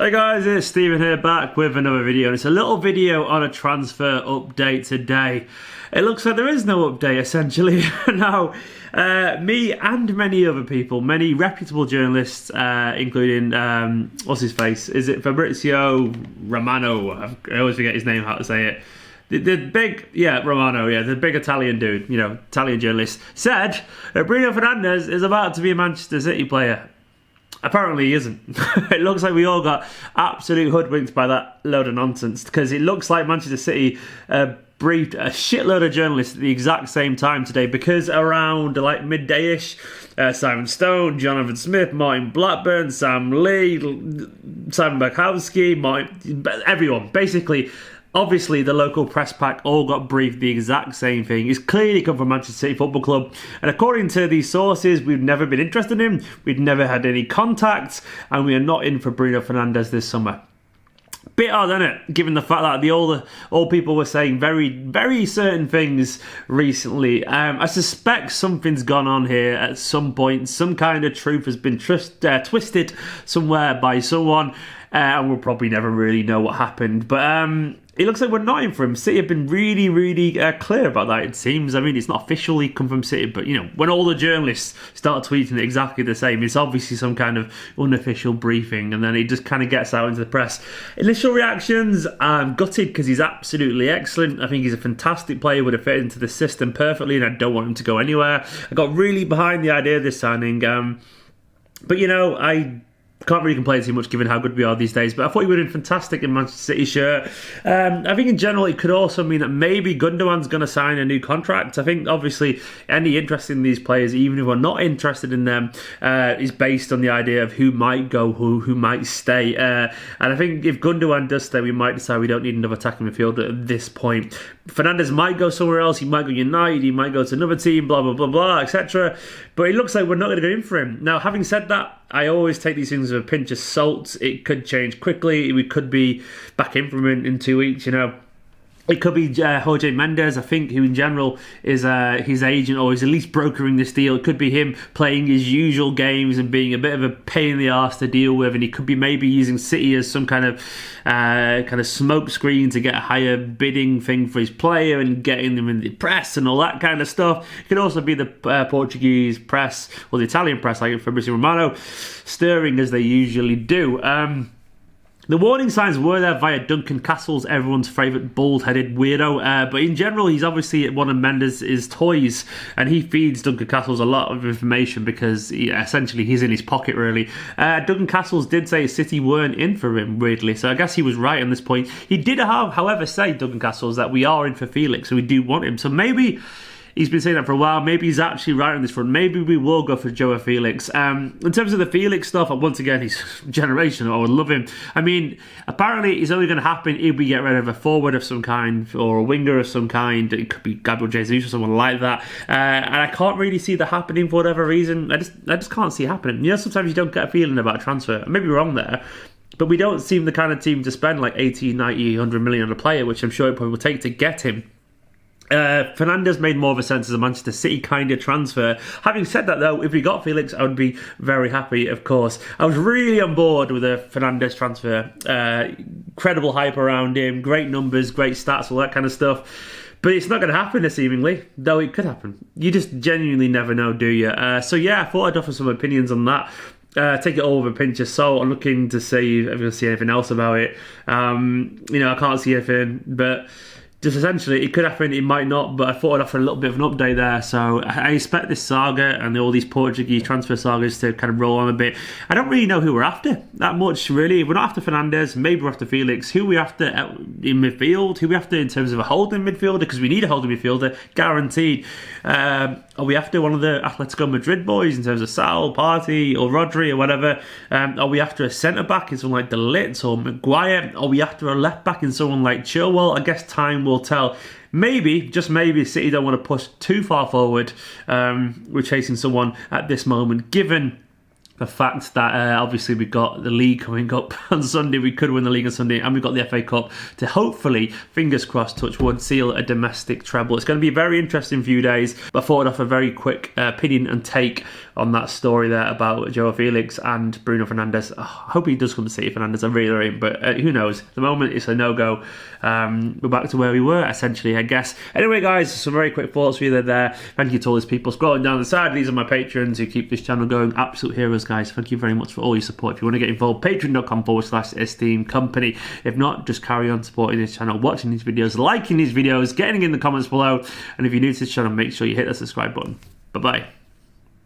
Hey guys, it's Stephen here, back with another video, and it's a little video on a transfer update today. It looks like there is no update essentially. Now, me and many other people, many reputable journalists, including, what's his face? Is it Fabrizio Romano? I always forget his name, how to say it. The big, Romano, the big Italian dude, Italian journalist, said that Bruno Fernandes is about to be a Manchester City player. Apparently he isn't. It looks like we all got absolute hoodwinked by that load of nonsense, because it looks like Manchester City briefed a shitload of journalists at the exact same time today, because around like midday-ish, Simon Stone, Jonathan Smith, Martin Blackburn, Sam Lee, Simon Bakowski, everyone, basically. Obviously, the local press pack all got briefed the exact same thing. It's clearly come from Manchester City Football Club. And according to these sources, we've never been interested in him. We've never had any contact. And we are not in for Bruno Fernandes this summer. Bit odd, isn't it? Given the fact that all people were saying very, very certain things recently. I suspect something's gone on here at some point. Some kind of truth has been twisted somewhere by someone. And we'll probably never really know what happened. But it looks like we're not in for him. City have been really, really clear about that, it seems. I mean, it's not officially come from City, but, when all the journalists start tweeting exactly the same, it's obviously some kind of unofficial briefing, and then it just kind of gets out into the press. Initial reactions, I'm gutted because he's absolutely excellent. I think he's a fantastic player, would have fit into the system perfectly, and I don't want him to go anywhere. I got really behind the idea of this signing, but, I can't really complain too much given how good we are these days, but I thought he would have been fantastic in Manchester City shirt. I think in general it could also mean that maybe Gundogan's going to sign a new contract. I think obviously any interest in these players, even if we're not interested in them, is based on the idea of who might go, who might stay. And I think if Gundogan does stay, we might decide we don't need another attacking midfielder at this point. Fernandes might go somewhere else, he might go United, he might go to another team, blah, blah, blah, blah, etc. But it looks like we're not going to go in for him. Now, having said that, I always take these things with a pinch of salt. It could change quickly. We could be back in from him in 2 weeks, It could be Jorge Mendes, I think, who in general is his agent, or is at least brokering this deal. It could be him playing his usual games and being a bit of a pain in the arse to deal with, and he could be maybe using City as some kind of smoke screen to get a higher bidding thing for his player and getting them in the press and all that kind of stuff. It could also be the Portuguese press, or the Italian press, like Fabrizio Romano, stirring as they usually do. The warning signs were there via Duncan Castles, everyone's favourite bald-headed weirdo. But in general, he's obviously one of Mendes' toys, and he feeds Duncan Castles a lot of information because essentially he's in his pocket, really. Duncan Castles did say City weren't in for him, weirdly, so I guess he was right on this point. He did, however, say, Duncan Castles, that we are in for Felix, so we do want him. So maybe he's been saying that for a while. Maybe he's actually right on this front. Maybe we will go for Joao Felix. In terms of the Felix stuff, once again, he's generational. I would love him. I mean, apparently it's only going to happen if we get rid of a forward of some kind or a winger of some kind. It could be Gabriel Jesus or someone like that. And I can't really see that happening for whatever reason. I just can't see it happening. Sometimes you don't get a feeling about a transfer. I may be wrong there, but we don't seem the kind of team to spend like 80, 90, 100 million on a player, which I'm sure it probably will take to get him. Fernandes made more of a sense as a Manchester City kind of transfer. Having said that, though, if we got Felix, I would be very happy, of course. I was really on board with the Fernandes transfer. Incredible hype around him, great numbers, great stats, all that kind of stuff. But it's not going to happen, seemingly, though it could happen. You just genuinely never know, do you? So yeah, I thought I'd offer some opinions on that. Take it all with a pinch of salt. I'm looking to see if I can see anything else about it. I can't see anything, but just essentially, it could happen, it might not, but I thought I'd offer a little bit of an update there. So I expect this saga and all these Portuguese transfer sagas to kind of roll on a bit. I don't really know who we're after that much, really. We're not after Fernandes, maybe we're after Felix. Who are we after in midfield? Who are we after in terms of a holding midfielder? Because we need a holding midfielder, guaranteed. Are we after one of the Atletico Madrid boys in terms of Sal, Partey, or Rodri, or whatever? Are we after a centre-back in someone like De Ligt or Maguire? Are we after a left-back in someone like Chilwell? I guess time will tell. Maybe, just maybe, City don't want to push too far forward. We're chasing someone at this moment, given the fact that obviously we've got the league coming up on Sunday. We could win the league on Sunday, and we've got the FA Cup to hopefully, fingers crossed, touch wood, seal a domestic treble. It's going to be a very interesting few days, but I thought I'd offer a very quick opinion and take on that story there about Joao Felix and Bruno Fernandes. I hope he does come to see Fernandes, I really, but who knows? At the moment, it's a no-go. We're back to where we were, essentially, I guess. Anyway, guys, some very quick thoughts for you there. Thank you to all these people scrolling down the side. These are my patrons who keep this channel going. Absolute heroes, guys. Thank you very much for all your support. If you want to get involved, patreon.com/Esteemed Kompany. If not, just carry on supporting this channel, watching these videos, liking these videos, getting in the comments below. And if you're new to this channel, make sure you hit that subscribe button. Bye-bye.